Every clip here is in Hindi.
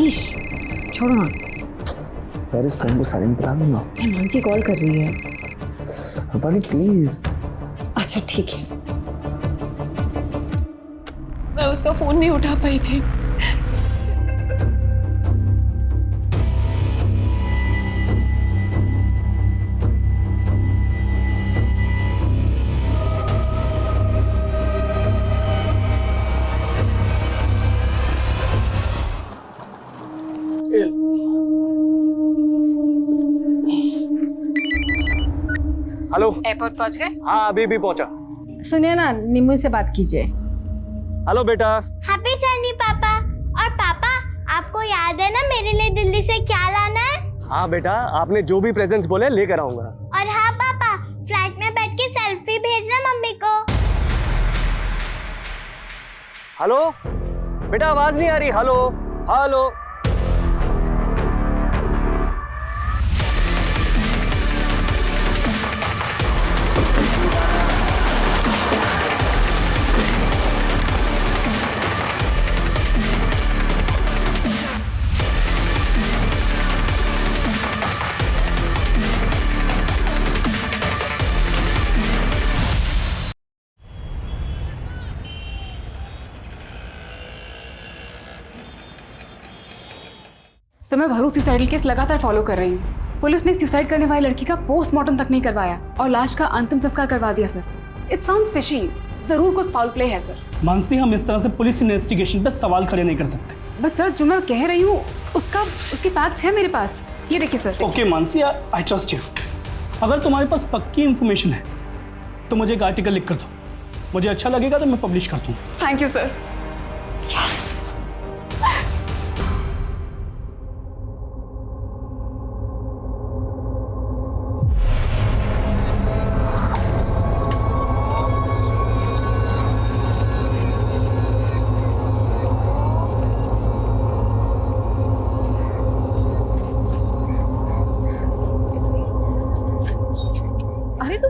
मनीष छोड़ो ना यार, इस फोन को साइलेंट बता दूंगा। मानसी कॉल कर रही है। रूपाली प्लीज। अच्छा ठीक है। मैं उसका फोन नहीं उठा पाई थी। हेलो, एयरपोर्ट पहुंच गए? हाँ अभी भी पहुंचा। सुनिए ना, निम्मू से बात कीजिए। हेलो बेटा। हैप्पी जर्नी पापा। और पापा, आपको याद है ना मेरे लिए दिल्ली से क्या लाना है? हाँ बेटा, आपने जो भी प्रेजेंट्स बोले लेकर आऊंगा। और हाँ पापा, फ्लाइट में बैठ के सेल्फी भेजना मम्मी को। हेलो बेटा, आवाज नहीं आ रही। Hello hello. सर, मैं भरूच सुसाइडल केस लगातार फॉलो कर रही हूँ। पुलिस ने सुसाइड करने वाली लड़की का पोस्टमार्टम तक नहीं करवाया और लाश का अंतिम संस्कार करवा दिया सर। It sounds fishy. जरूर कोई फाउल प्ले है सर। मानसी, हम इस तरह से पुलिस इन्वेस्टिगेशन पे सवाल खड़े नहीं कर सकते। बट सर, जो मैं कह रही हूँ उसके फैक्ट्स है मेरे पास। ये देखिए sir. Okay Mansi, I trust you. अगर तुम्हारे पास पक्की इंफॉर्मेशन है तो मुझे एक आर्टिकल लिख कर दो। मुझे अच्छा लगेगा तो मैं पब्लिश कर दूँ। Thank you sir.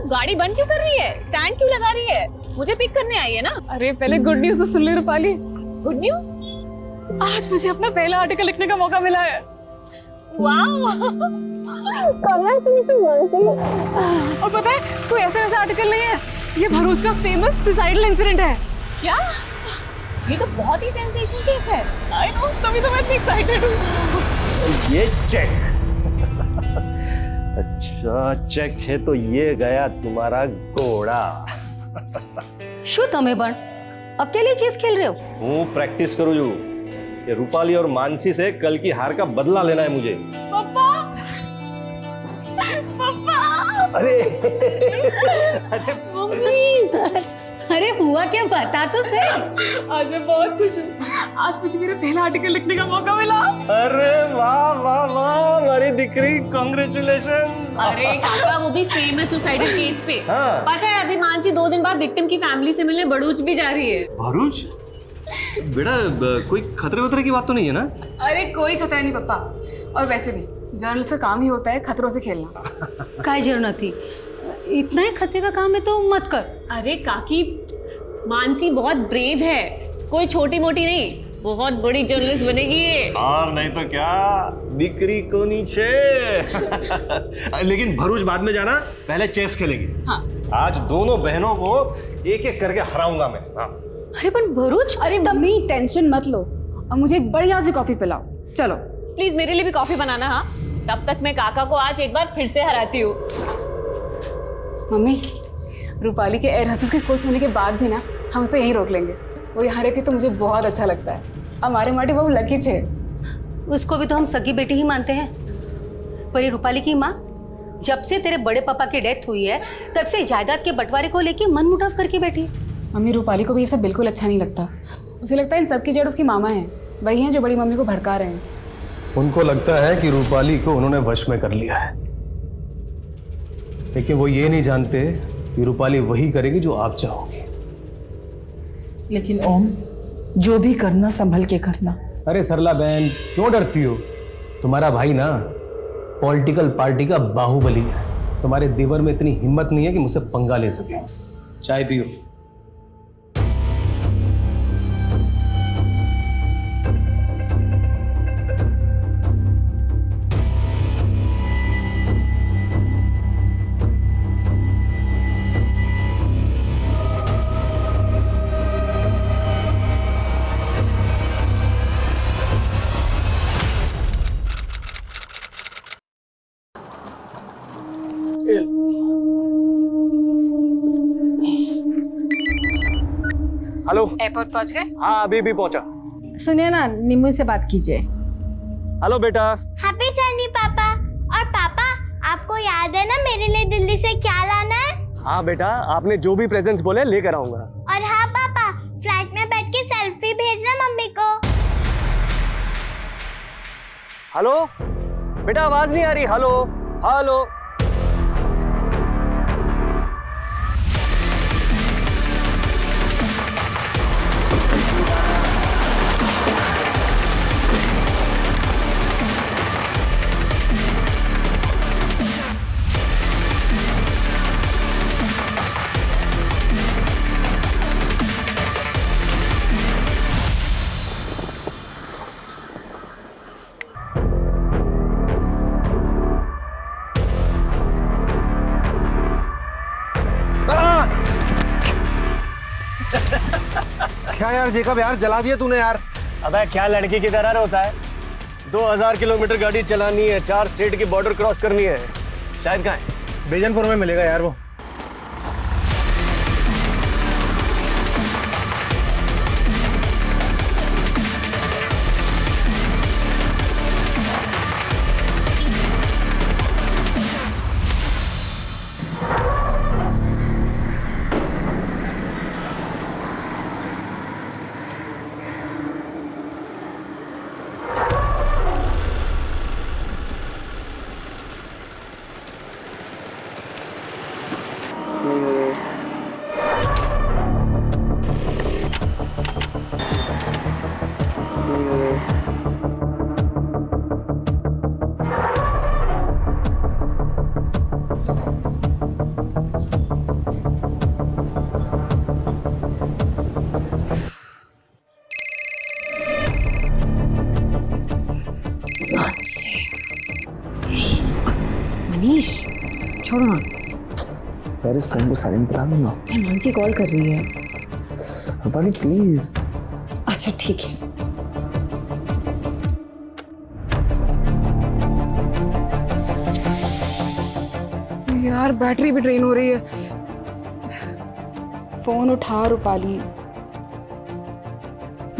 गाड़ी बंद क्यों कर रही है? स्टैंड क्यों लगा रही है? मुझे पिक करने आई है ना। अरे पहले गुड न्यूज तो सुन ले रूपाली। Good news? आज मुझे अपना पहला आर्टिकल लिखने का मौका मिला है। वाओ! और पता है, कोई ऐसा आर्टिकल नहीं है, ये भरूच का फेमस सुसाइडल इंसिडेंट है। क्या? ये तो बहुत ही सेंसेशन केस है। आई नो, तभी तो मैं इतनी एक्साइटेड हूँ। ये चेक। अच्छा चेक है तो ये गया तुम्हारा घोड़ा। શું તમે પણ अकेले चेस खेल रहे हो? हूँ प्रैक्टिस करूँ जो ये रूपाली और मानसी से कल की हार का बदला लेना है मुझे। पापा! पापा! अरे मम्मी! अरे हुआ क्या, बता तो सही। आज मैं बहुत खुश हूँ। आज मुझे मेरा पहला आर्टिकल लिखने का मौका मिला। अरे वाह वाह वाह, हमारी दिकरी, कांग्रेचुलेशंस। अरे काका, वो भी फेमस सुसाइडल केस पे। हाँ। पता है, अभी मानसी 2 दिन बाद विक्टिम की फैमिली से मिलने भरूच भी जा रही है। भरूच? बेटा कोई खतरे वतरे की बात तो नहीं है ना? अरे कोई खतरा नहीं पापा। और वैसे भी जर्नलिस्ट का काम ही होता है खतरों से खेलना। काय जरूरत थी, इतना ही खतरे का काम है तो मत कर। अरे काकी, मानसी बहुत ब्रेव है, कोई छोटी मोटी नहीं, बहुत बड़ी जर्नलिस्ट बनेगी ये। और नहीं तो क्या, दिकरी को नीचे। लेकिन भरूच बाद में जाना, पहले चेस खेलेंगे। हाँ। आज दोनों बहनों को एक एक करके हराऊंगा मैं। हाँ। अरे पर भरूच, अरे मम्मी टेंशन मत लो और मुझे एक बढ़िया सी कॉफी पिलाओ। चलो प्लीज मेरे लिए भी कॉफी बनाना। हाँ, तब तक मैं काका को आज एक बार फिर से हराती हूँ। मम्मी, रूपाली के एयर होस्टेस के कोर्स होने के बाद भी ना हम उसे यहीं रोक लेंगे। वो यहाँ रहती तो मुझे बहुत अच्छा लगता है। हमारे माटी बहुत लकी छे। उसको भी तो हम सगी बेटी ही मानते हैं। पर ये रूपाली की माँ जब से तेरे बड़े पापा की डेथ हुई है तब से जायदाद के बंटवारे को लेके मन मुटाव करके बैठी है। मम्मी, रूपाली को भी ये सब बिल्कुल अच्छा नहीं लगता। उसे लगता है इन सबकी जड़ उसकी मामा है, वही हैं जो बड़ी मम्मी को भड़का रहे हैं। उनको लगता है कि रूपाली को उन्होंने वश में कर लिया है, लेकिन वो ये नहीं जानते कि रूपाली वही करेगी जो आप चाहोगे। लेकिन ओम, जो भी करना संभल के करना। अरे सरला बहन, क्यों डरती हो? तुम्हारा भाई ना पॉलिटिकल पार्टी का बाहुबली है। तुम्हारे देवर में इतनी हिम्मत नहीं है कि मुझसे पंगा ले सके। चाय पियो। हेलो। एयरपोर्ट पहुंच गए? हाँ अभी भी पहुंचा। सुनिए ना, निम्मू से बात कीजिए। हेलो बेटा। हैप्पी जर्नी पापा। और पापा, आपको याद है ना मेरे लिए दिल्ली से क्या लाना है? हाँ बेटा, आपने जो भी प्रेजेंट्स बोले लेकर आऊंगा। और हाँ पापा, फ्लाइट में बैठ के सेल्फी भेजना मम्मी को। हेलो बेटा, आवाज नहीं आ रही। Hello hello. क्या यार जेकब, यार जला दिया तूने यार। अबे क्या लड़की की तरह होता है? 2000 किलोमीटर गाड़ी चलानी है, 4 स्टेट की बॉर्डर क्रॉस करनी है। शायद कहाँ है? बेजनपुर में मिलेगा यार वो। मनीष छोड़ो ना यार, इस फोन को साइलेंट करा दूंगा। मानसी कॉल कर रही है। रूपाली प्लीज। अच्छा ठीक है। यार बैटरी भी ड्रेन हो रही है। फोन उठा रूपाली,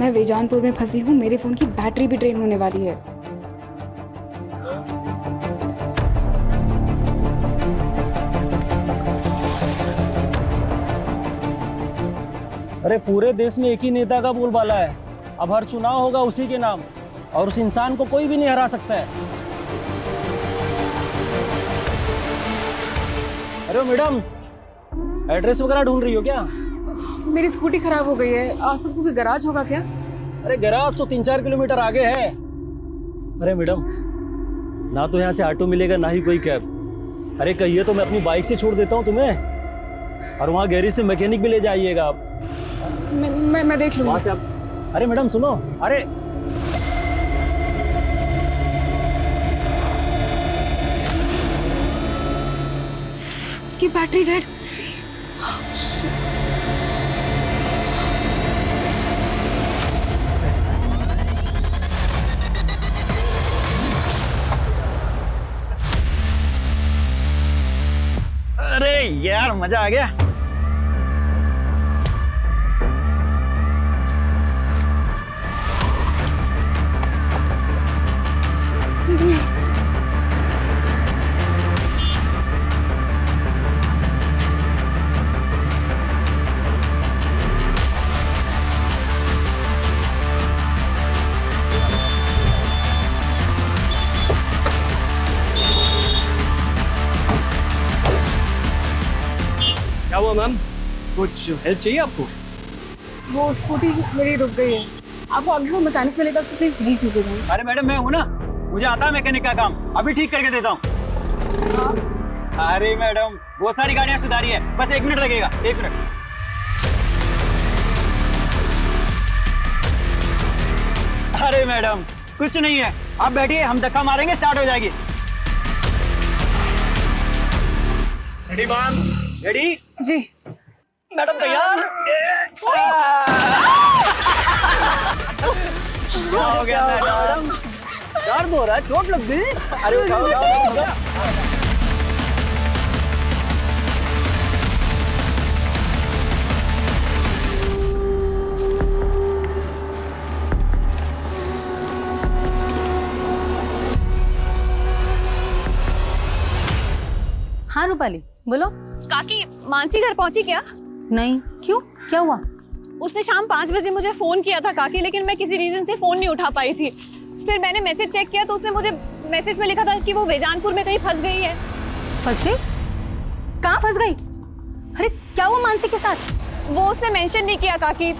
मैं वेजानपुर में फंसी हूँ, मेरे फोन की बैटरी भी ड्रेन होने वाली है। अरे पूरे देश में एक ही नेता का बोलबाला है, अब हर चुनाव होगा उसी के नाम, और उस इंसान को कोई भी नहीं हरा सकता है। अरे मैडम, एड्रेस वगैरह ढूंढ रही हो क्या? मेरी स्कूटी खराब हो गई है, आसपास कोई गैराज होगा क्या? अरे गैराज तो 3-4 किलोमीटर आगे है। अरे मैडम, ना तो यहाँ से ऑटो मिलेगा ना ही कोई कैब। अरे कहिए तो मैं अपनी बाइक से छोड़ देता हूँ तुम्हें, और वहाँ गैरेज से मैकेनिक भी ले जाइएगा आप। मैं देख लूँगा। वहाँ से आप। अरे मैडम सुनो, अरे की बैटरी डेड। अरे यार मजा आ गया। क्या हुआ मैम? कुछ हेल्प चाहिए आपको? वो स्कूटी मेरी रुक गई है, आपको आगे वो मैकेनिक मिलेगा, उसको प्लीज भेज दीजिएगा। अरे मैडम मैं हूँ ना, मुझे आता है मैकेनिक का काम, अभी ठीक करके देता हूँ। अरे मैडम बहुत सारी गाड़ियाँ सुधारी है, बस 1 मिनट लगेगा, 1 मिनट। अरे मैडम कुछ नहीं है, आप बैठिए, हम धक्का मारेंगे, स्टार्ट हो जाएगी। Ready ma'am? रेडी? जी मैडम तैयार? क्या हो गया मैडम? दर्द हो रहा है, चोट लग गई? अरे उठाओ, उठाओ। रूपाली, बोलो। काकी, मानसी घर पहुंची क्या? नहीं, क्यों, क्या हुआ? उसने शाम 5 बजे मुझे फोन किया था काकी, लेकिन मैं किसी रीजन से फोन नहीं उठा पाई थी। फिर मैंने मैसेज चेक किया तो उसने मुझे मैसेज में लिखा था कि वो वेजानपुर में कहीं फंस गई है। फंस गई? कहाँ फंस गई? अरे क्या हुआ मानसी के साथ? वो उसने मेंशन नहीं किया काकी,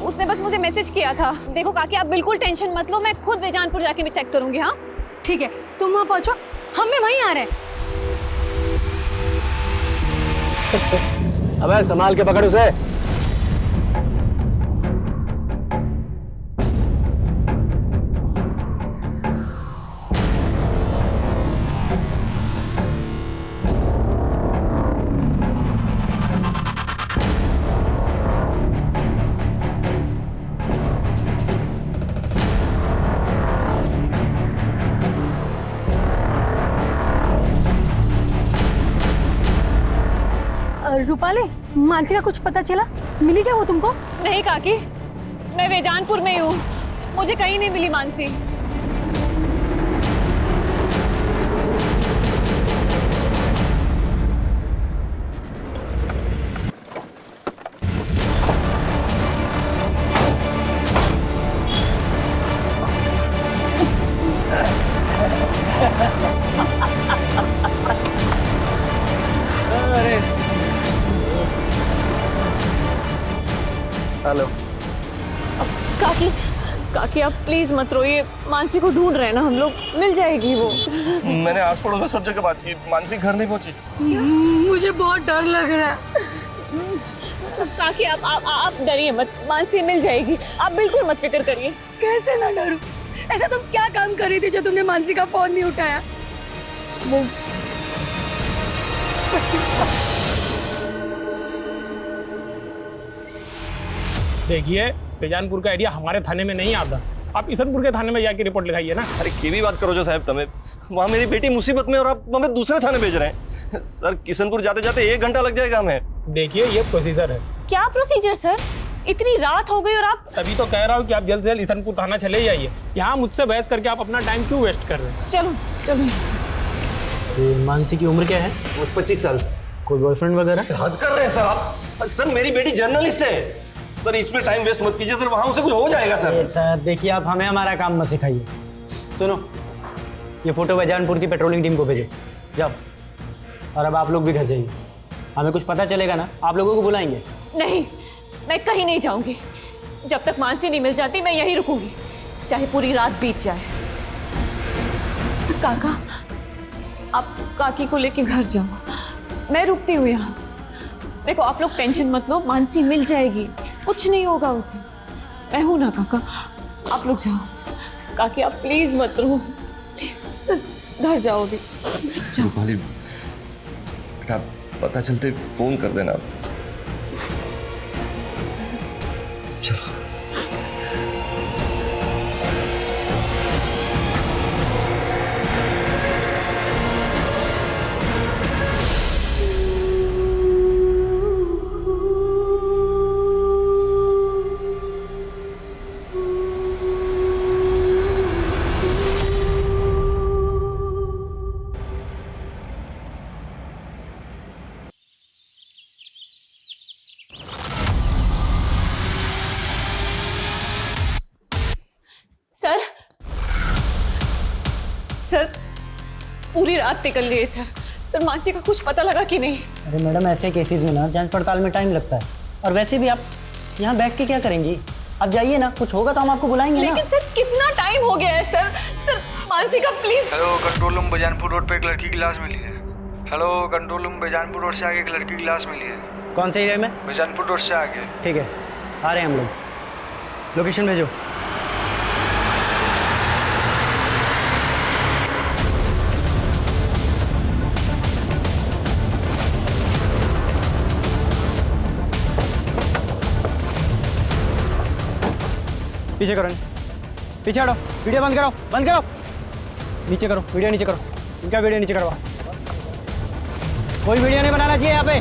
उसने बस मुझे मैसेज किया था। देखो काकी, आप बिल्कुल टेंशन मत लो, मैं खुद वेजानपुर जाके भी चेक करूंगी। हाँ ठीक है, तुम वहाँ पहुंचो, हम भी वहीं आ रहे हैं। अबे संभाल के पकड़ उसे। रूपाली, मानसी का कुछ पता चला? मिली क्या वो तुमको? नहीं काकी, मैं वेजानपुर में ही हूँ, मुझे कहीं नहीं मिली मानसी। हेलो काकी, काकी आप प्लीज मत रोइए, मानसी को ढूंढ रहे हैं ना हम लोग, मिल जाएगी वो। मैंने आस पड़ोस में सब जगह बात की, मानसी घर नहीं पहुंची। मुझे बहुत डर लग रहा है। काकी आप डरिए मत, मानसी मिल जाएगी, आप बिल्कुल मत फिक्र करिए। कैसे ना डरूं? ऐसा तुम क्या काम कर रही थी जो तुमने मानसी का फोन नहीं उठाया? देखिए, वेजानपुर का एरिया हमारे थाने में नहीं आता, आप ईसनपुर के थाने में जाके रिपोर्ट लिखाइए ना। अरे की भी बात करो जो साहब, तुम्हें वहाँ मेरी बेटी मुसीबत में और आप हमें दूसरे थाने भेज रहे हैं। सर किशनपुर जाते जाते 1 घंटा लग जाएगा हमें। देखिए ये प्रोसीजर है। क्या प्रोसीजर सर? इतनी रात हो गई और आप? तभी तो कह रहा हूँ कि आप जल्द से जल्द ईसनपुर थाना चले जाइए। यहाँ मुझसे बहस करके आप अपना टाइम क्यों वेस्ट कर रहे हैं? चलो चलो। मानसी की उम्र क्या है? 25 साल। कोई बॉयफ्रेंड वगैरह? हद कर रहे हैं सर आप। सर मेरी बेटी जर्नलिस्ट है सर, इसमें टाइम वेस्ट मत कीजिए सर, वहाँ उसे कुछ हो जाएगा सर। सर देखिए, आप हमें हमारा काम मत सिखाइए। सुनो, ये फोटो वेजानपुर की पेट्रोलिंग टीम को भेजो, जाओ। और अब आप लोग भी घर जाइए, हमें कुछ पता चलेगा ना आप लोगों को बुलाएंगे। नहीं, मैं कहीं नहीं जाऊंगी, जब तक मानसी नहीं मिल जाती मैं यहीं रुकूंगी, चाहे पूरी रात बीत जाए। काका, आप काकी को लेके घर जाओ, मैं रुकती हूँ यहाँ। देखो आप लोग टेंशन मत लो, मानसी मिल जाएगी, कुछ नहीं होगा उसे, मैं हूं ना काका, आप लोग जाओ। काकी आप प्लीज मत रो, प्लीज घर जाओ भी, जाओ। रूपाली बेटा, पता चलते फोन कर देना। चलो। सर, सर पूरी रात निकल गई सर। सर मानसी का कुछ पता लगा कि नहीं? अरे मैडम, ऐसे केसेस में ना जांच पड़ताल में टाइम लगता है, और वैसे भी आप यहाँ बैठ के क्या करेंगी? आप जाइए ना, कुछ होगा तो हम आपको बुलाएंगे ना। लेकिन सर कितना टाइम हो गया है सर। सर मानसी का please. Hello, control room Bejanpur road पे एक लड़की की लाश मिली है। Hello, control room Bejanpur road से आगे एक लड़की की लाश मिली है। कौन से एरिया में? बेजानपुर रोड से आगे। ठीक है, आ रहे हैं हम लोग, लोकेशन भेजो। पीछे करो, पीछे हटो, वीडियो बंद करो, बंद करो, नीचे करो, वीडियो नीचे करो, इनका वीडियो नीचे करवा। कोई वीडियो नहीं बनाना चाहिए यहाँ पे।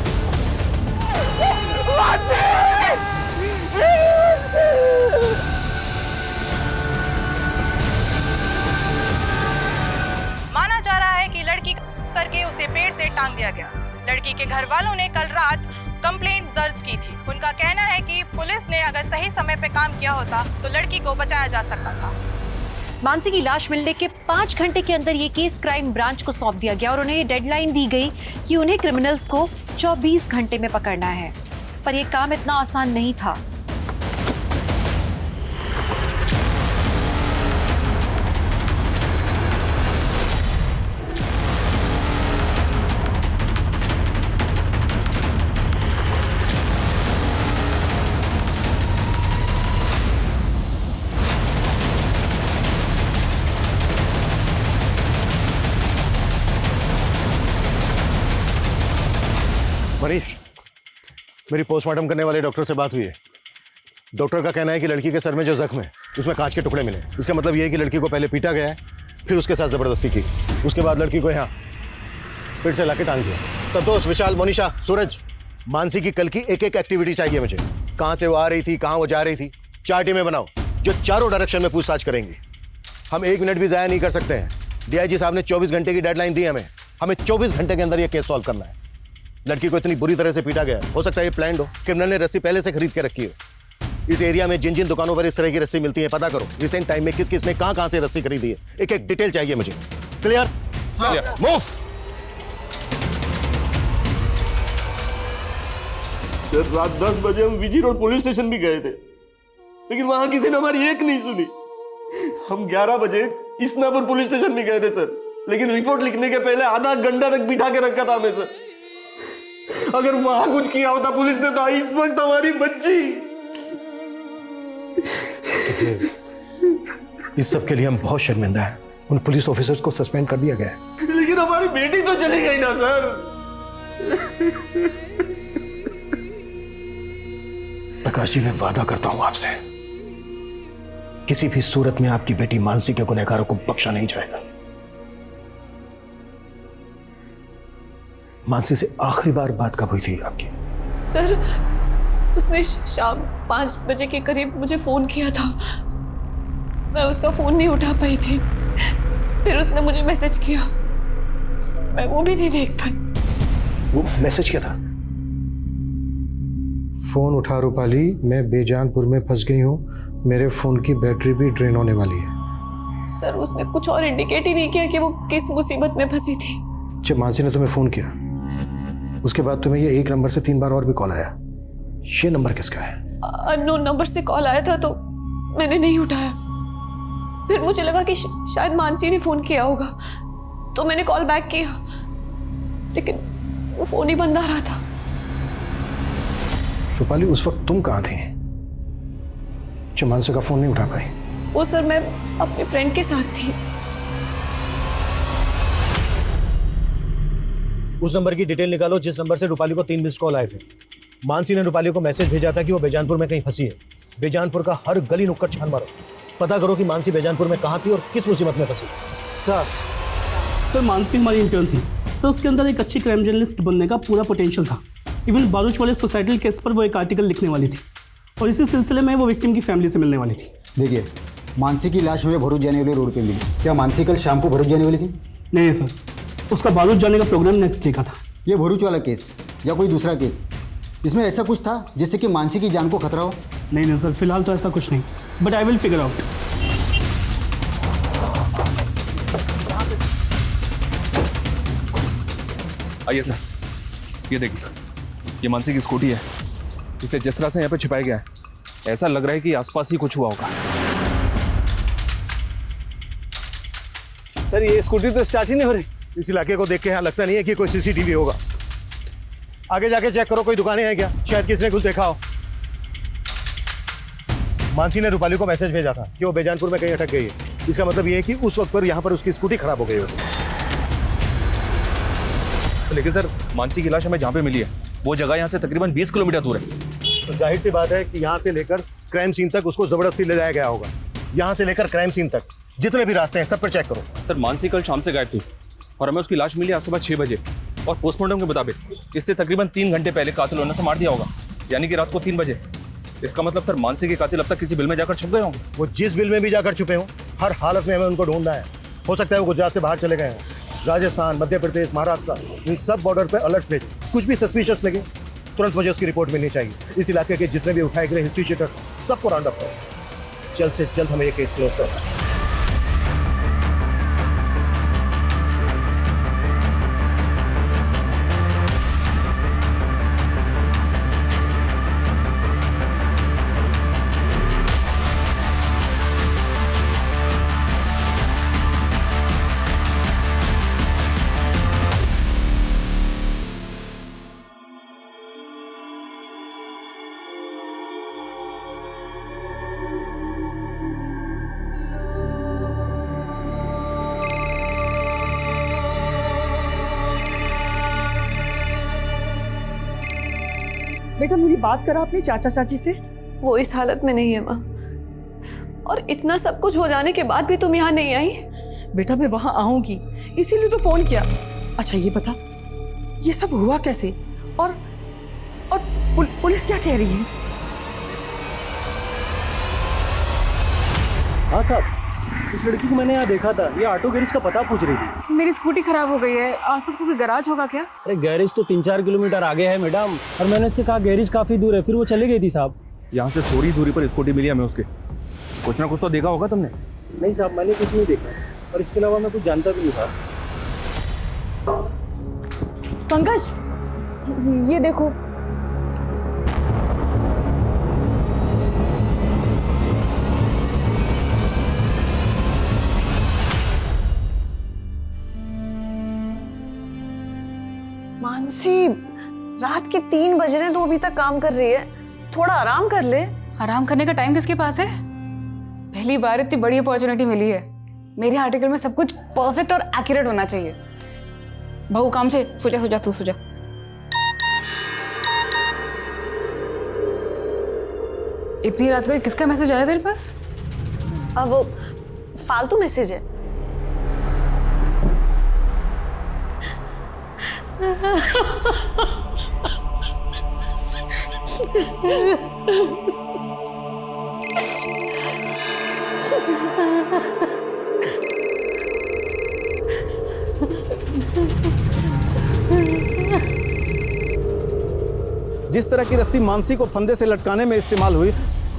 माना जा रहा है कि लड़की करके उसे पेड़ से टांग दिया गया। लड़की के घर वालों ने कल रात कंप्लेंट दर्ज की थी। उनका कहना है कि पुलिस ने अगर सही समय पे काम किया होता तो लड़की को बचाया जा सकता था। मानसी की लाश मिलने के 5 घंटे के अंदर ये केस क्राइम ब्रांच को सौंप दिया गया और उन्हें ये डेडलाइन दी गई कि उन्हें क्रिमिनल्स को 24 घंटे में पकड़ना है। पर यह काम इतना आसान नहीं था। मनीष, मेरी पोस्टमार्टम करने वाले डॉक्टर से बात हुई है। डॉक्टर का कहना है कि लड़की के सर में जो जख्म है उसमें कांच के टुकड़े मिले। इसका मतलब ये है कि लड़की को पहले पीटा गया है, फिर उसके साथ जबरदस्ती की, उसके बाद लड़की को यहाँ फिर से लाके टांग दिया। संतोष, विशाल, मोनिशा, सूरज, मानसी की कल की एक एक एक्टिविटी चाहिए मुझे। कहाँ से वो आ रही थी, कहाँ वो जा रही थी। 4 टीमें बनाओ जो चारों डायरेक्शन में पूछताछ करेंगी। हम 1 मिनट भी ज़ाया नहीं कर सकते हैं। डीआईजी साहब ने 24 घंटे की डेडलाइन दी हमें 24 घंटे के अंदर ये केस सॉल्व करना है। लड़की को इतनी बुरी तरह से पीटा गया, हो सकता है ये प्लान्ड हो। क्रिमिनल ने रस्सी पहले से खरीद के रखी हो। इस एरिया में जिन जिन दुकानों पर इस तरह की रस्सी मिलती है पता करो। रिसेंट टाइम में किस किस ने कहां से रस्सी खरीदी है, एक एक डिटेल चाहिए मुझे। क्लियर? मूव। सर, रात 10 बजे हम विजी रोड पुलिस स्टेशन भी गए थे, लेकिन वहां किसी ने हमारी एक नहीं सुनी। हम 11 बजे इस्नापुर पुलिस स्टेशन भी गए थे सर, लेकिन रिपोर्ट लिखने के पहले आधा घंटा तक बिठा के रखा था हमें सर। अगर वहां कुछ किया होता पुलिस ने तो इस वक्त हमारी बच्ची। इस सब के लिए हम बहुत शर्मिंदा हैं। उन पुलिस ऑफिसर्स को सस्पेंड कर दिया गया है। लेकिन हमारी बेटी तो चली गई ना सर। प्रकाश जी, मैं वादा करता हूं आपसे, किसी भी सूरत में आपकी बेटी मानसी के गुनहगारों को बख्शा नहीं जाएगा। मानसी से आखिरी बार बात कब हुई थी आपकी? सर, उसने शाम 5 बजे के करीब मुझे फोन किया था। मैं उसका फोन नहीं उठा पाई थी। फिर उसने मुझे मैसेज किया, मैं वो भी नहीं देख पाई। वो मैसेज क्या था? फोन उठा रूपाली, मैं बेजानपुर में फंस गई हूँ, मेरे फोन की बैटरी भी ड्रेन होने वाली है। सर, उसने कुछ और इंडिकेट ही नहीं किया कि वो किस मुसीबत में फंसी थी। जब मानसी ने तुम्हें फोन किया उसके बाद तुम्हें ये 1 नंबर से 3 बार और भी कॉल आया, ये नंबर किसका है? अननोन नंबर से कॉल आया था तो मैंने नहीं उठाया। फिर मुझे लगा कि शायद मानसी ने फोन किया होगा, तो मैंने कॉल बैक किया, लेकिन वो फोन ही बंद आ रहा था। रूपाली, उस वक्त तुम कहाँ थी जब मानसी का फोन नहीं उठा पाई? वो सर, मैं अपने फ्रेंड के साथ थी। उस नंबर की डिटेल निकालो जिस नंबर से रूपाली को 3 मिस्ड कॉल आए थे। मानसी ने रूपाली को मैसेज भेजा था कि वो बेजानपुर में कहीं फंसी है। बेजानपुर का हर गली नुक्कड़ छान मारो, पता करो कि मानसी बेजानपुर में कहाँ थी और किस मुसीबत में फंसी। सर, मानसी हमारी इंटर्न थी सर। उसके अंदर एक अच्छी क्राइम जर्नलिस्ट बनने का पूरा पोटेंशियल था। इवन बारूच वाले सोसाइटल केस पर वो एक आर्टिकल लिखने वाली थी और इसी सिलसिले में वो विक्टिम की फैमिली से मिलने वाली थी। देखिए, मानसी की लाश मुझे भरूच जाने वाली रोड पे मिली। क्या मानसी कल शाम को भरूच जाने वाली थी? नहीं सर, उसका बारूच जाने का प्रोग्राम नेक्स्ट डे का था। ये भरूच वाला केस या कोई दूसरा केस, इसमें ऐसा कुछ था जिससे कि मानसी की जान को खतरा हो? नहीं सर, फिलहाल तो ऐसा कुछ नहीं, but I will figure out. आइए सर, ये देखिए सर, ये मानसी की स्कूटी है। इसे जिस तरह से यहाँ पे छिपाया गया है, ऐसा लग रहा है कि आसपास ही कुछ हुआ होगा। सर, ये स्कूटी तो स्टार्ट ही नहीं हो रही। इस इलाके को देख के यहाँ लगता नहीं है कि कोई सीसीटीवी होगा। आगे जाके चेक करो, कोई दुकानें हैं क्या, शायद किसी ने कुछ देखा हो। मानसी ने रूपाली को मैसेज भेजा था कि वो बेजानपुर में कहीं अटक गई है। इसका मतलब ये है कि उस वक्त पर यहाँ पर उसकी स्कूटी खराब हो गई होगी। लेकिन सर, मानसी की लाश हमें जहाँ पे मिली है वो जगह यहाँ से तकरीबन 20 किलोमीटर दूर है। तो जाहिर सी बात है कि यहाँ से लेकर क्राइम सीन तक उसको जबरदस्ती ले जाया गया होगा। यहाँ से लेकर क्राइम सीन तक जितने भी रास्ते हैं सब पर चेक करो। सर, मानसी कल शाम से गायब थी और हमें उसकी लाश मिली आज सुबह 6 बजे और पोस्टमार्टम के मुताबिक इससे तकरीबन 3 घंटे पहले कातिल ने उसे मार दिया होगा, यानी कि रात को 3 बजे। इसका मतलब सर, मानसी के कातिल अब तक किसी बिल में जाकर छुप गए होंगे। वो जिस बिल में भी जाकर छुपे हों, हर हालत में हमें उनको ढूंढना है। हो सकता है वो गुजरात से बाहर चले गए हों। राजस्थान, मध्य प्रदेश, महाराष्ट्र, इन सब बॉर्डर पे अलर्ट भेज। कुछ भी सस्पिशियस लगे तुरंत मुझे उसकी रिपोर्ट मिलनी चाहिए। इस इलाके के जितने भी उठाए गए हिस्ट्री शीटर्स सबको राउंड अप करो। जल्द से जल्द हमें ये केस क्लोज करना है। बेटा मेरी बात करा अपने चाचा चाची से। वो इस हालत में नहीं है माँ, और इतना सब कुछ हो जाने के बाद भी तुम यहाँ नहीं आई। बेटा मैं वहां आऊंगी इसीलिए तो फोन किया। अच्छा ये बता ये सब हुआ कैसे, और पुलिस क्या कह रही है? हाँ साहब, इस लड़की को मैंने यहाँ देखा था, ये ऑटो गैरेज का पता पूछ रही थी। मेरी स्कूटी खराब हो गई है, आसपास कोई गैराज होगा क्या? अरे गैरेज तो 3-4 किलोमीटर आगे है मैडम, और मैंने उससे कहा गैरेज काफी दूर है, फिर वो चली गई थी साहब। यहाँ से थोड़ी दूरी पर स्कूटी मिली हमें उसके। कुछ ना कुछ तो देखा होगा तुमने। नहीं साहब, मैंने कुछ नहीं देखा, और इसके अलावा मैं कुछ जानता भी नहीं था। पंकज ये देखो, मानसी, रात के 3 बज रहे हैं तो अभी तक काम कर रही है, थोड़ा आराम कर ले। आराम करने का टाइम किसके पास है? पहली बार इतनी बड़ी अपॉर्चुनिटी मिली है। मेरे आर्टिकल में सब कुछ परफेक्ट और एक्यूरेट होना चाहिए। बहू काम से सुजा तू सुजा। इतनी रात को किसका मैसेज आया तेरे पास? अब वो फालतू मैसेज है। जिस तरह की रस्सी मानसी को फंदे से लटकाने में इस्तेमाल हुई,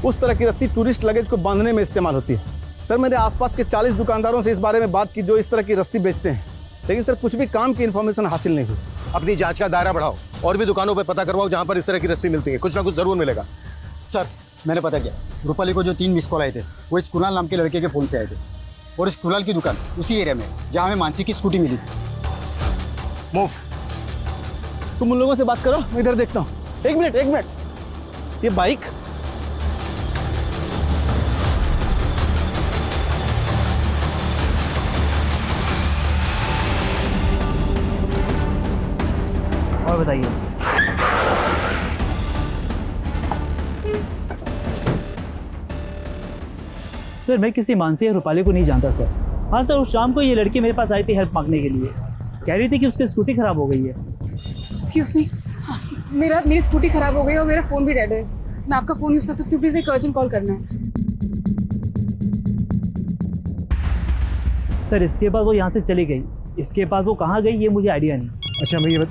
उस तरह की रस्सी टूरिस्ट लगेज को बांधने में इस्तेमाल होती है। सर मैंने आसपास के 40 दुकानदारों से इस बारे में बात की जो इस तरह की रस्सी बेचते हैं, लेकिन सर कुछ भी काम की इन्फॉर्मेशन हासिल नहीं हुई। अपनी जांच का दायरा बढ़ाओ और भी दुकानों पे पता करवाओ जहां पर इस तरह की रस्सी मिलती है, कुछ ना कुछ जरूर मिलेगा। सर मैंने पता किया, रूपाली को जो 3 मिस कॉल आए थे वो इस कुणाल नाम के लड़के के फ़ोन से आए थे, और इस कुणाल की दुकान उसी एरिया में जहाँ हमें मानसी की स्कूटी मिली थी। मूव। तुम उन लोगों से बात करो, मैं इधर देखता हूँ। एक मिनट, ये बाइक और बताइए। सर मैं किसी मानसी या रूपाली को नहीं जानता सर। हाँ सर, उस शाम को ये लड़की मेरे पास आई थी हेल्प मांगने के लिए, कह रही थी कि उसकी स्कूटी खराब हो गई है। एक्सक्यूज मी, मेरी स्कूटी खराब हो गई और मेरा फ़ोन भी डेड है। मैं आपका फ़ोन यूज़ कर सकती हूँ? प्लीज़ एक अर्जेंट कॉल करना है। सर इसके बाद वो यहाँ से चली गई, इसके बाद वो कहाँ गई ये मुझे आइडिया नहीं। अच्छा मैं ये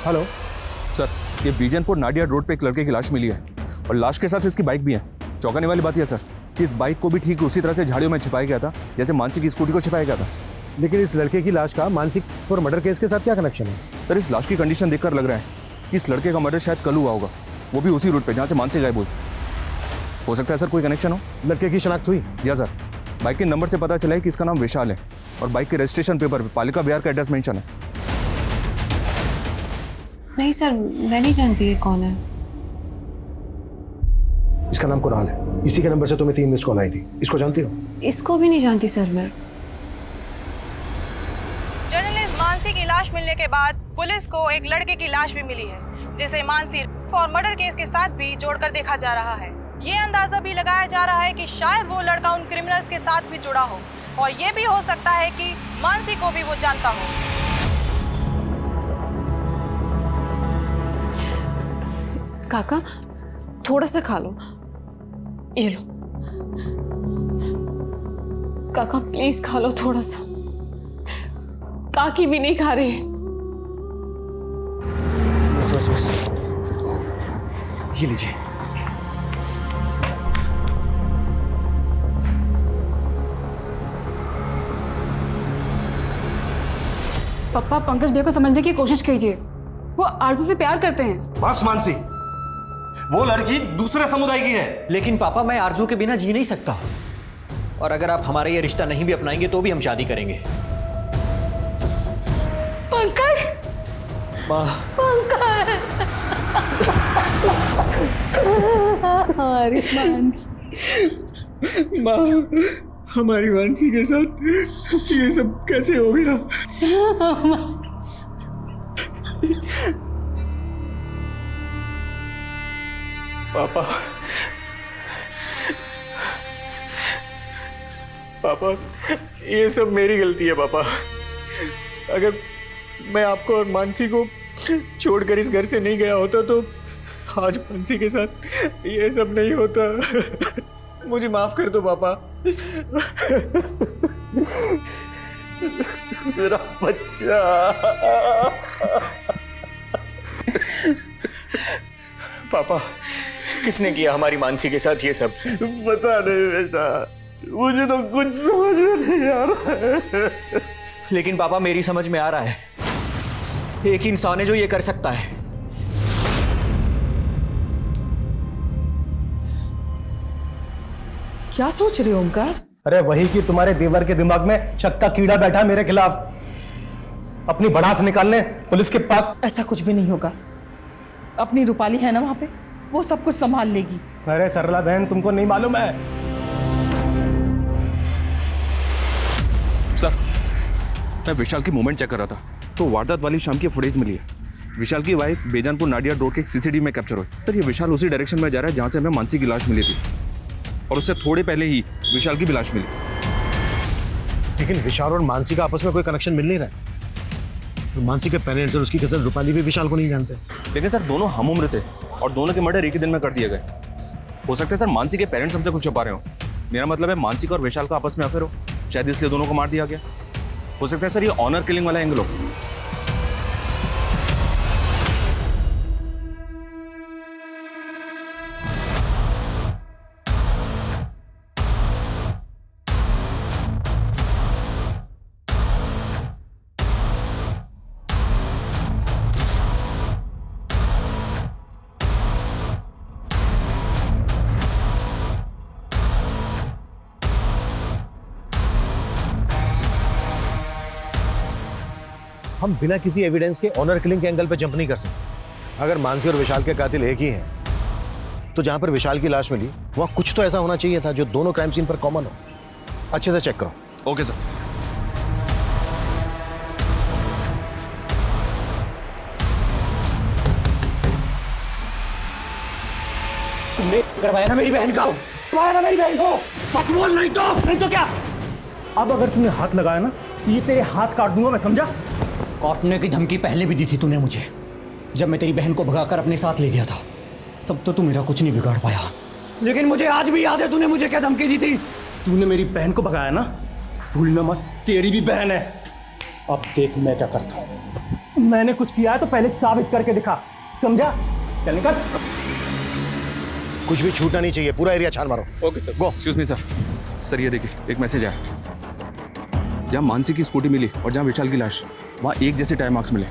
हेलो सर, ये बीजनपुर नाडिया रोड पे एक लड़के की लाश मिली है, और लाश के साथ इसकी बाइक भी है। चौंकाने वाली बात यह सर कि इस बाइक को भी ठीक उसी तरह से झाड़ियों में छिपाया गया था जैसे मानसी की स्कूटी को छिपाया गया था। लेकिन इस लड़के की लाश का मानसिक और मर्डर केस के साथ क्या कनेक्शन है? सर इस लाश की कंडीशन देखकर लग रहा है कि इस लड़के का मर्डर शायद कल हुआ होगा, वो भी उसी रूट पे जहाँ से मानसी गायब हुई। हो सकता है सर कोई कनेक्शन हो। लड़के की शनाख्त हुई? या सर, बाइक के नंबर से पता चला है कि इसका नाम विशाल है, और बाइक के रजिस्ट्रेशन पेपर पे पालिका बिहार का एड्रेस मेंशन है। नहीं सर, मैं नहीं जानती ये कौन है। इसका नाम कुणाल है, इसी के नंबर से तुम्हें 3 मिस कॉल आई थी। इसको जानती हो? इसको भी नहीं जानती सर मैं। जर्नलिस्ट मानसी की लाश मिलने के बाद पुलिस को एक लड़के की लाश भी मिली है, जिसे मानसी और मर्डर केस के साथ भी जोड़कर देखा जा रहा है। ये अंदाजा भी लगाया जा रहा है कि शायद वो लड़का उन क्रिमिनल्स के साथ भी जुड़ा हो, और ये भी हो सकता है कि मानसी को भी वो जानता हो। काका थोड़ा सा खा लो, ये लो। काका प्लीज खा लो थोड़ा सा। काकी भी नहीं खा रहे। बस बस बस, ये लीजिए। पापा पंकज भैया को समझने की कोशिश कीजिए, वो आरजू से प्यार करते हैं। बस मानसी, वो लड़की दूसरे समुदाय की है। लेकिन पापा मैं आरजू के बिना जी नहीं सकता, और अगर आप हमारा ये रिश्ता नहीं भी अपनाएंगे तो भी हम शादी करेंगे। पंकज, पंकज, हमारी मानसी, माँ, हमारी मानसी के साथ ये सब कैसे हो गया? पापा, पापा, ये सब मेरी गलती है पापा। अगर मैं आपको और मानसी को छोड़कर इस घर से नहीं गया होता तो आज मानसी के साथ ये सब नहीं होता। मुझे माफ कर दो पापा। मेरा बच्चा। पापा, किसने किया हमारी मानसी के साथ ये सब? पता नहीं बेटा, मुझे तो कुछ समझ में नहीं आ रहा है। लेकिन पापा मेरी समझ में आ रहा है, एक इंसान है जो ये कर सकता है। क्या सोच रहे हो ओमकार? अरे वही कि तुम्हारे देवर के दिमाग में शक का कीड़ा बैठा मेरे खिलाफ, अपनी भड़ास निकालने पुलिस के पास। ऐसा कुछ भी नहीं होगा, अपनी रूपाली है ना वहां पे, वो सब कुछ संभाल लेगी। अरे सरला बहन, तुमको नहीं मालूम है? सर, मैं विशाल की मूवमेंट चेक कर रहा था तो वारदात वाली शाम की फुटेज मिली है। विशाल की वाइफ बेजानपुर नाडिया रोड के सीसीटीवी में कैप्चर हुई। सर, ये विशाल उसी डायरेक्शन में जा रहा है जहां से हमें मानसी की लाश मिली थी, और उससे थोड़े पहले ही विशाल की भी लाश मिली। लेकिन विशाल और मानसी का आपस में कोई कनेक्शन मिल नहीं रहा है। तो मानसी के पेरेंट्स और उसकी कजन रूपाली भी विशाल को नहीं जानते। लेकिन सर दोनों हम उम्र थे और दोनों के मर्डर एक ही दिन में कर दिए गए। हो सकता है सर मानसी के पेरेंट्स हमसे कुछ छुपा रहे हो। मेरा मतलब है मानसी का और विशाल का आपस में अफेयर हो, शायद इसलिए दोनों को मार दिया गया। हो सकता है सर ये ऑनर किलिंग वाला एंगल हो। हम बिना किसी एविडेंस के ऑनर किलिंग के एंगल पे जंप नहीं कर सकते। अगर मानसी और विशाल के कातिल एक ही हैं, तो जहां पर विशाल की लाश मिली वहां कुछ तो ऐसा होना चाहिए था जो दोनों क्राइम सीन पर कॉमन हो। अच्छे से चेक करो। Okay sir. तुमने करवाया ना मेरी बहन का, करवाया ना मेरी बहन को, सच बोल, नहीं तो क्या? अब अगर तुमने हाथ लगाया ना तो ये तेरे हाथ काट दूंगा मैं, समझा? काटने की धमकी पहले भी दी थी तूने मुझे, जब मैं तेरी बहन को भगाकर अपने साथ ले गया था। तब तो तू मेरा कुछ नहीं बिगाड़ पाया, लेकिन मुझे आज भी याद है तूने मुझे क्या धमकी दी थी। तूने मेरी बहन को भगाया ना, भूलना मत, तेरी भी बहन है। अब देख मैं क्या करता हूँ। मैंने कुछ किया है तो पहले साबित करके दिखा, समझा? चल निकल। कुछ भी छूटना नहीं चाहिए, पूरा एरिया छान मारो। Okay sir. Excuse me sir. Sir ये देखिए, एक मैसेज आया। जहाँ मानसी की स्कूटी मिली और जहाँ विशाल की लाश, वहाँ एक जैसे टाइम मार्क्स मिले।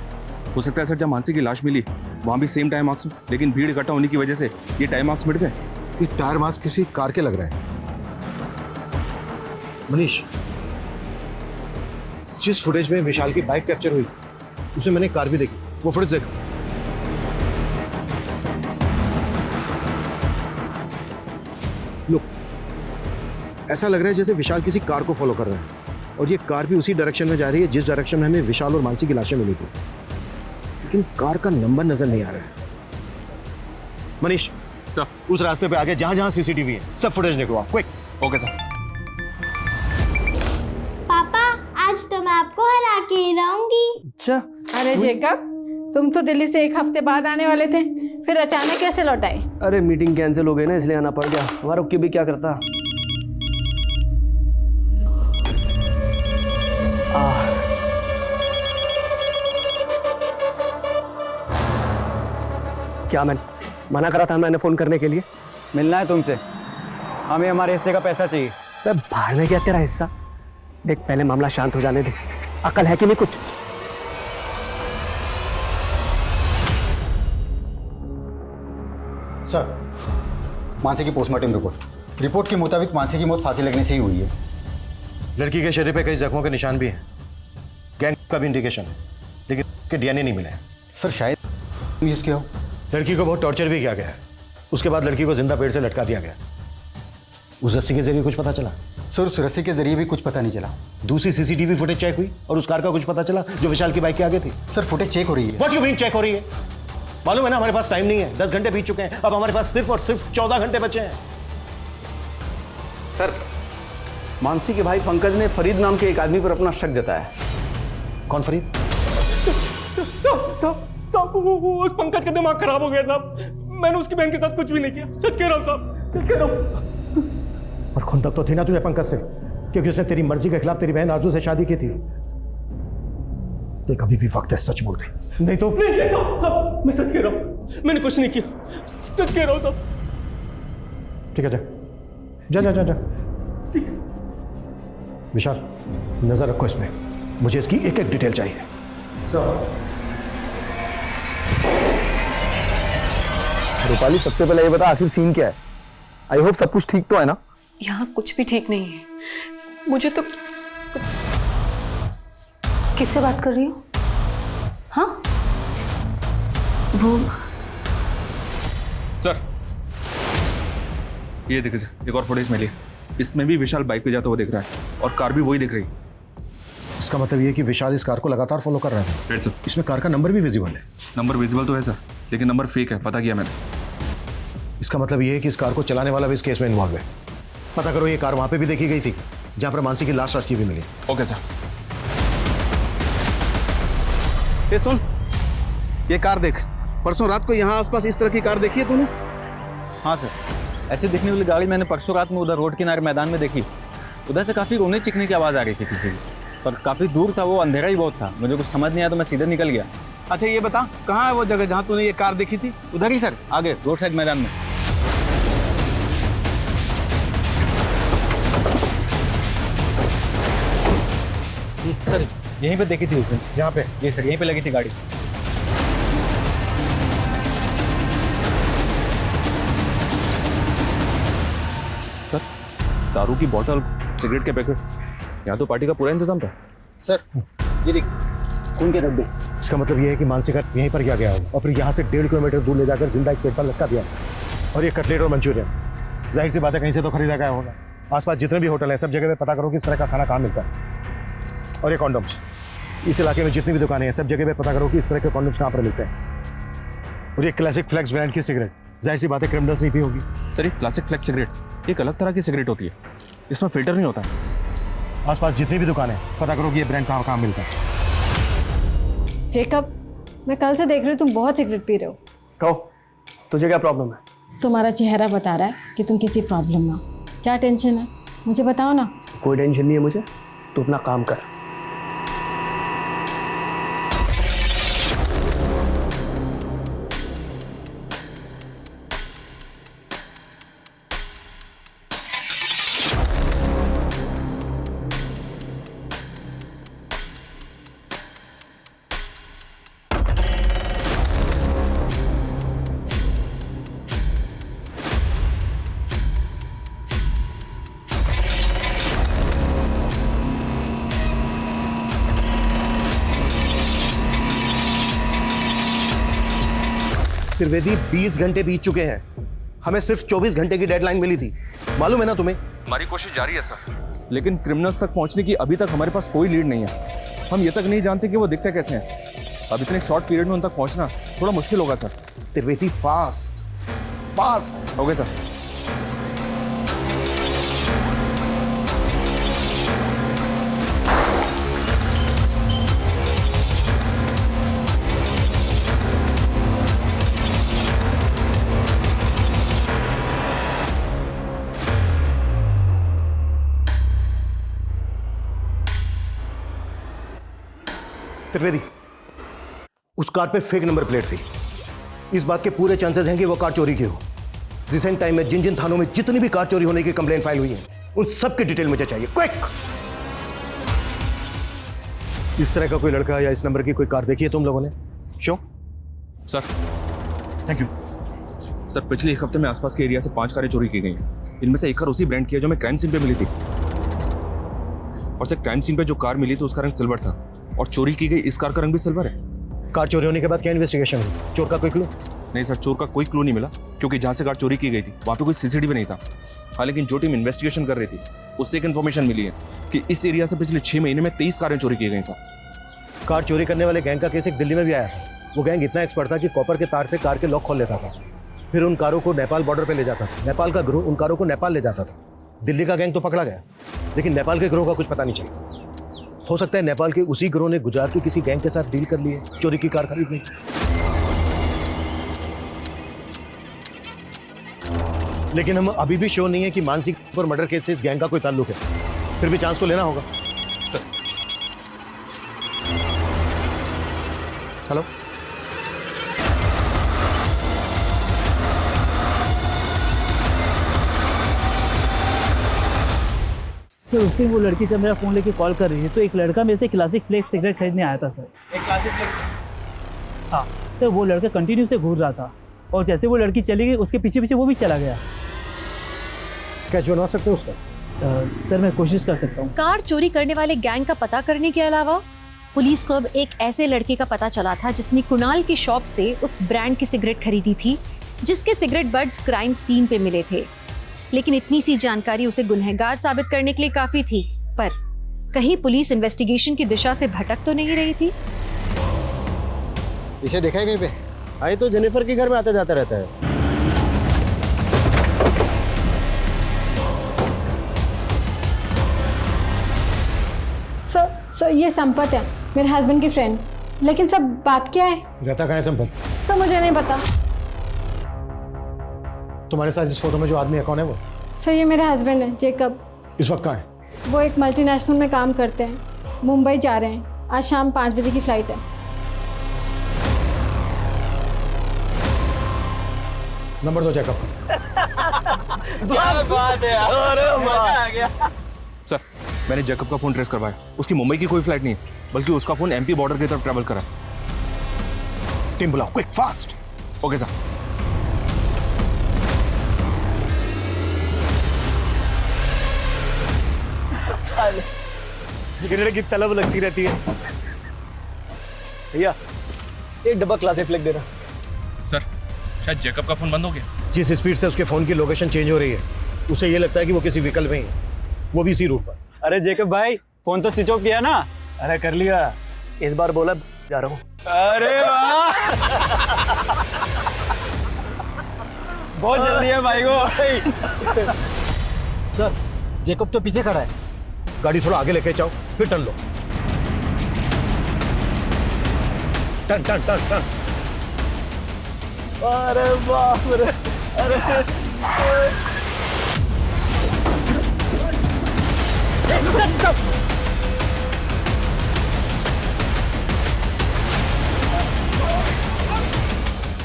हो सकता है सर जहाँ मानसी की लाश मिली वहाँ भी सेम टाइम मार्क्स हो, लेकिन भीड़ इकट्ठा होने की वजह से ये टाइम मार्क्स मिट गए। ये टायर मार्क्स किसी कार के लग रहे हैं। मनीष, जिस फुटेज में विशाल की बाइक कैप्चर हुई उसमें मैंने कार भी देखी, वो फुटेज देखो। लुक, ऐसा लग रहा है जैसे विशाल किसी कार को फॉलो कर रहे हैं, और ये कार भी उसी डायरेक्शन में जा रही है जिस डायरेक्शन में हमें विशाल और मानसी की लाशें मिली थी, लेकिन कार का नंबर नजर नहीं आ रहा है। मनीष सर, उस रास्ते पे आगे जहां जहां सीसीटीवी है सब फुटेज निकलवाओ, क्विक। Okay sir. पापा, आज तो मैं आपको हरा के ही रहूंगी। अच्छा। अरे जेकब, तुम तो दिल्ली से एक हफ्ते बाद आने वाले थे, फिर अचानक कैसे लौट आए? अरे मीटिंग कैंसिल हो गई ना, इसलिए आना पड़ गया। हमारा रुक के भी क्या करता। क्या मैं मना करा था मैंने फोन करने के लिए? मिलना है तुमसे, हमें हमारे हिस्से का पैसा चाहिए। बाहर में क्या तेरा हिस्सा? देख पहले मामला शांत हो जाने दे, अकल है कि नहीं कुछ? सर, मानसी की पोस्टमार्टम रिपोर्ट के मुताबिक मानसी की मौत फांसी लगने से ही हुई है। लड़की के शरीर पे कई जख्मों के निशान भी हैं, गैंग का भी इंडिकेशन है, लेकिन के डीएनए नहीं मिला है। सर शायद यूज किया हो। लड़की को बहुत टॉर्चर भी किया गया है, उसके बाद लड़की को जिंदा पेड़ से लटका दिया गया। उस रस्सी के जरिए कुछ पता चला? सर उस रस्सी के जरिए भी कुछ पता नहीं चला। दूसरी सीसीटीवी फुटेज चेक हुई और उस कार का कुछ पता चला जो विशाल की बाइक के आगे थी? सर फुटेज चेक हो रही है। व्हाट यू मीन चेक हो रही है? मालूम है ना हमारे पास टाइम नहीं है, 10 घंटे बीत चुके हैं, अब हमारे पास सिर्फ और सिर्फ 14 घंटे बचे हैं। सर, मानसी के भाई पंकज ने फरीद नाम के एक आदमी पर अपना शक जताया। कौन फरीद? साहब उस पंकज का दिमाग खराब हो गया साहब। मैंने उसकी बहन के साथ कुछ भी नहीं किया, सच कह रहा हूँ साहब, सच कह रहा हूँ। और खुंदक तो थी ना तुझे पंकज से, क्योंकि उसने तेरी मर्जी के खिलाफ तेरी बहन आरजू से शादी की थी। तो कभी भी वक्त है सच बोल दे, नहीं तो नहीं साहब, मैं सच कह रहा हूँ, मैंने कुछ नहीं किया, सच कह रहा हूँ साहब। ठीक है, जा जा जा जा। विशाल नजर रखो इसमें, मुझे इसकी एक एक डिटेल चाहिए। रूपाली, सबसे पहले ये बता आखिर सीन क्या है? आई होप सब कुछ ठीक तो है ना? यहाँ कुछ भी ठीक नहीं है। मुझे तो किससे बात कर रही हो? हाँ, वो सर ये देखिए सर, एक और फुटेज मिली, इसमें भी विशाल बाइक पे जाता हुआ दिख रहा है और कार भी वही दिख रही है। इसका मतलब ये है कि विशाल इस कार को लगातार फॉलो कर रहा है। Right sir. इसमें कार का नंबर भी विजिबल है। नंबर विजिबल तो है सर, लेकिन नंबर फेक है, पता किया मैंने। इसका मतलब ये है कि इस कार को चलाने वाला भी इस केस में इन्वॉल्व है। पता करो ये कार वहां पे भी देखी गई थी जहां पर मानसी की लाश रखी भी मिली। Okay sir. ये सुन, ये कार देख, परसों रात को यहाँ आसपास इस तरह की कार देखी है तूने? हाँ सर, ऐसे दिखने वाली गाड़ी मैंने परसों रात में उधर रोड किनारे मैदान में देखी। उधर से काफ़ी रोने चिकने की आवाज़ आ रही थी किसी की, पर काफ़ी दूर था वो, अंधेरा ही बहुत था, मुझे कुछ समझ नहीं आया तो मैं सीधे निकल गया। अच्छा ये बता, कहाँ है वो जगह जहाँ तूने ये कार देखी थी? उधर ही सर, आगे रोड साइड मैदान में। सर यहीं पे देखी थी उसने। यहाँ पे? जी सर, यहीं पे लगी थी गाड़ी। सर दारू की बोतल, सिगरेट के पैकेट, यहाँ तो पार्टी का पूरा इंतजाम था। सर ये देख, खून के धब्बे। इसका मतलब ये है कि मानसी का यहीं पर गया होगा और फिर यहाँ से 1.5 किलोमीटर दूर ले जाकर जिंदा एक पेट पर लटका दिया। और ये कटलेट और मंचूरियन, जाहिर सी बात है कहीं से तो खरीदा गया होगा। आसपास जितने भी होटल हैं सब जगह पे पता करो कि इस तरह का खाना कहाँ मिलता है। और ये कॉन्डम्स, इस इलाके में जितनी भी दुकानें हैं सब जगह पे पता करो कि इस तरह के कॉन्डम्स कहाँ पर मिलते हैं। और ये क्लासिक फ्लेक्स ब्रांड की सिगरेट, जाहिर सी बात है क्रिमिनल्स नहीं पी होगी। सर ये क्लासिक फ्लेक्स सिगरेट एक अलग तरह की सिगरेट होती है, इसमें फिल्टर नहीं होता। आसपास जितनी भी दुकानें हैं पता करो कि ये ब्रांड कहाँ मिलता है। जेकब, मैं कल से देख रही हूँ तुम बहुत सिगरेट पी रहे हो। कहो तुझे क्या प्रॉब्लम है? तुम्हारा चेहरा बता रहा है कि तुम किसी प्रॉब्लम में हो। क्या टेंशन है, मुझे बताओ ना। कोई टेंशन नहीं है मुझे, तू अपना काम कर। त्रिवेदी 20 घंटे बीत चुके हैं, हमें सिर्फ 24 घंटे की डेडलाइन मिली थी, मालूम है ना तुम्हें? हमारी कोशिश जारी है सर, लेकिन क्रिमिनल्स तक पहुंचने की अभी तक हमारे पास कोई लीड नहीं है। हम ये तक नहीं जानते कि वो दिखते कैसे हैं। अब इतने शॉर्ट पीरियड में उन तक पहुंचना थोड़ा मुश्किल होगा sir. Trivedi fast fast. Okay sir. Trivedi, उस कार पे फेक नंबर प्लेट थी, इस बात के पूरे चांसेस हैं कि वो कार चोरी की हो। रिसेंट टाइम में जिन जिन थानों में जितनी भी कार चोरी होने की कंप्लेंट फाइल हुई है, उन सब की डिटेल मुझे चाहिए, क्विक। इस तरह का कोई लड़का या इस नंबर की कोई कार देखी है तुम लोगों ने? Show sir. Thank you sir, पिछले एक हफ्ते में आसपास के एरिया से 5 कारें चोरी की गई हैं। इनमें से एक कार उसी ब्रांड की है जो मैं क्राइम सीन पे मिली थी। और सर, क्राइम सीन पे जो कार मिली तो उसका रंग सिल्वर था, और चोरी की गई इस कार का रंग भी सिल्वर है। कार चोरी होने के बाद क्या इन्वेस्टिगेशन हुई? चोर का कोई क्लू? नहीं सर, चोर का कोई क्लू नहीं मिला, क्योंकि जहाँ से कार चोरी की गई थी वहाँ पे कोई सीसीटीवी नहीं था। हाँ, लेकिन जो टीम इन्वेस्टिगेशन कर रही थी उससे एक इन्फॉर्मेशन मिली है कि इस एरिया से पिछले 6 महीने में 23 कारें चोरी की गई सर। कार चोरी करने वाले गैंग का केस एक दिल्ली में भी आया था। वो गैंग इतना एक्सपर्ट था कि कॉपर के तार से कार के लॉक खोल लेता था, फिर उन कारों को नेपाल बॉर्डर पे ले जाता था। नेपाल का ग्रोह उन कारों को नेपाल ले जाता था। दिल्ली का गैंग तो पकड़ा गया, लेकिन नेपाल के ग्रोह का कुछ पता नहीं चला। हो सकता है नेपाल के उसी ग्रोह ने गुजरात के किसी गैंग के साथ डील कर लिए चोरी की कार खरीदने। लेकिन हम अभी भी श्योर नहीं है कि मानसी पर मर्डर केस से इस गैंग का कोई ताल्लुक है। फिर भी चांस तो लेना होगा। हेलो, तो उस दिन वो लड़की जब मेरा फ़ोन लेके कॉल कर रही है तो एक लड़का मेरे से क्लासिक फ्लेक्स सिगरेट खरीदने आया था सर। एक क्लासिक फ्लेक्स? हाँ सर, वो लड़का कंटिन्यू से घूर रहा था और जैसे वो लड़की चली गई उसके पीछे पीछे वो भी चला गया। स्केच बना सकते हो उसका? सर मैं कोशिश कर सकता हूँ। कार चोरी करने वाले गैंग का पता करने के अलावा पुलिस को अब एक ऐसे लड़के का पता चला था जिसने कुणाल की शॉप से उस ब्रांड की सिगरेट खरीदी थी जिसके सिगरेट बड्स क्राइम सीन पे मिले थे। लेकिन इतनी सी जानकारी उसे गुनहगार साबित करने के लिए काफी थी, पर कहीं पुलिस इन्वेस्टिगेशन की दिशा से भटक तो नहीं रही थी? इसे देखा है कहीं पे? आए तो जेनिफर के घर में आता जाता रहता है। सर ये संपत है, मेरे हस्बैंड की फ्रेंड। लेकिन सब बात क्या है? रहता कहाँ है संपत? सर मुझे नहीं पता। तुम्हारे साथ इस फोटो में जो आदमी है कौन है वो? सर ये मेरे हस्बैंड है, जेकब। इस वक्त कहाँ है? वो एक मल्टीनेशनल में काम करते हैं, मुंबई जा रहे हैं। आज शाम 5 बजे की फ्लाइट है। नंबर दो जैकब। क्या बात है यार, अरे मजा आ गया। सर, मैंने जैकब का फोन ट्रेस करवाया। उसकी मुंबई की कोई फ्लाइट नहीं है, बल्कि उसका फोन एमपी बॉर्डर की तरफ ट्रैवल करा। टीम बुलाओ, quick fast. Okay sir. Cigarette की तलब लगती रहती है। भैया एक डब्बा क्लासिक फ्लेक्स देना। सर, शायद जैकब का फोन बंद हो गया। जिस स्पीड से उसके फोन की लोकेशन चेंज हो रही है, उसे ये लगता है कि वो किसी व्हीकल में ही है, वो भी इसी रूट पर। अरे जैकब भाई, फोन तो स्विच ऑफ किया ना? अरे कर लिया, इस बार बोला जा रहा हूँ। अरे वाह बहुत जल्दी है भाई को। सर जेकब तो पीछे खड़ा है। गाड़ी थोड़ा आगे लेके जाओ, फिर टर्न लो। Turn turn turn turn. अरे बाप रे, अरे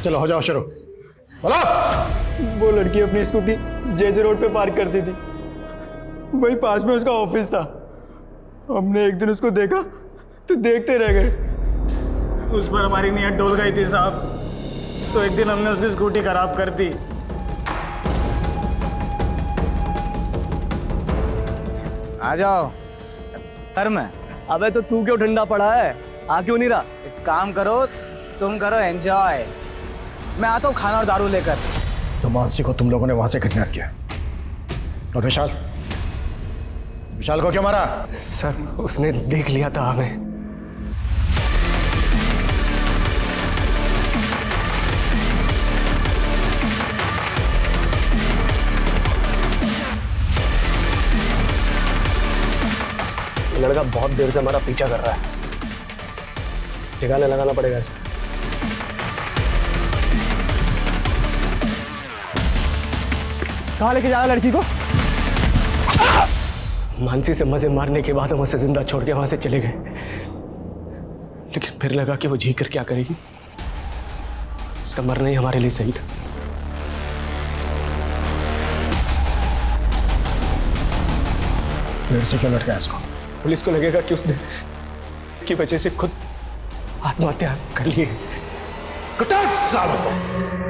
चलो हो जाओ शुरू। बोलो। वो लड़की अपनी स्कूटी जेजे रोड पे पार्क करती थी, वही पास में उसका ऑफिस था। हमने एक दिन उसको देखा तो देखते रह गए। उस पर हमारी नीयत डोल गई थी साहब, तो एक दिन हमने उसकी स्कूटी खराब कर दी। आ जाओ घर में। अबे तो तू क्यों ठंडा पड़ा है, आ क्यों नहीं रहा? एक काम करो, तुम करो एंजॉय, मैं आता हूँ खाना और दारू लेकर। तो मानसी को तुम लोगों ने वहां से किडनैप किया, और विशाल को क्यों मारा? सर उसने देख लिया था हमें। लड़का बहुत देर से हमारा पीछा कर रहा है, ठिकाने लगाना पड़ेगा इसमें। कहाँ लेके जा रहा लड़की को? मानसी से मजे मारने के बाद हम उसे जिंदा छोड़ के वहां से चले गए, लेकिन फिर लगा कि वो जी कर क्या करेगी। उसका मरना ही हमारे लिए सही था। मेरे से क्यों लटकाया इसको? पुलिस को लगेगा कि उसने की वजह से खुद आत्महत्या कर ली है। कटा सालों को।